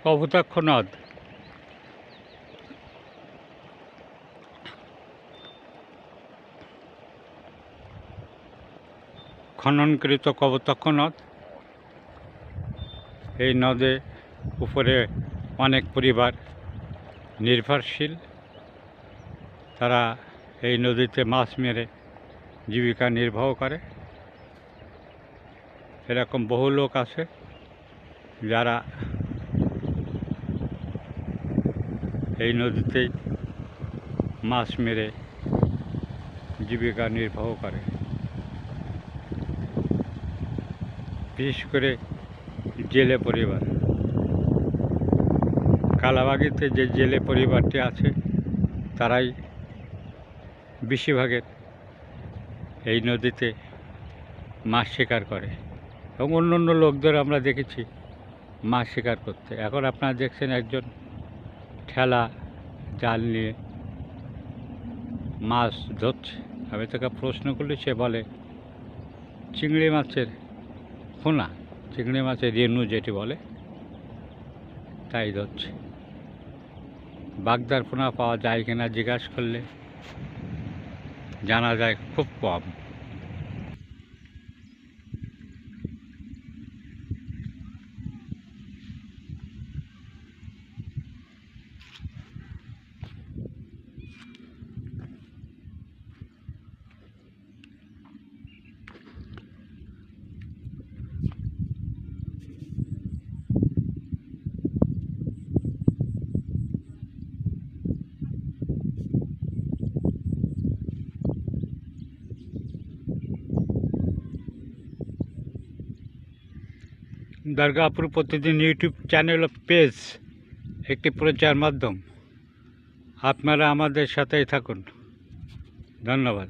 কপোতাক্ষ নদ। খননকৃত কপোতাক্ষ নদ। এই নদে উপরে অনেক পরিবার নির্ভরশীল। তারা এই নদীতে মাছ মেরে জীবিকা নির্বাহ করে। এরকম বহু লোক আছে যারা এই নদীতেই মাছ মেরে জীবিকা নির্বাহ করে। বিশেষ করে জেলে পরিবার। কালাবাগিতে যে জেলে পরিবারটি আছে তারাই বেশিরভাগের এই নদীতে মাছ শিকার করে এবং অন্য অন্য লোকদের আমরা দেখেছি মাছ শিকার করতে। এখন আপনারা দেখছেন একজন ঠেলা জাল নিয়ে মাছ ধরছে। আমি তাকে প্রশ্ন করলে সে বলে চিংড়ি মাছের পোনা, চিংড়ি মাছের রেণু যেটি বলে তাই ধরছে। বাগদার পোনা পাওয়া যায় কিনা জিজ্ঞাসা করলে জানা যায় খুব কম। দুর্গাপুর প্রতিদিন ইউটিউব চ্যানেল ও পেজ একটি প্রচার মাধ্যম। আপনারা আমাদের সাথেই থাকুন। ধন্যবাদ।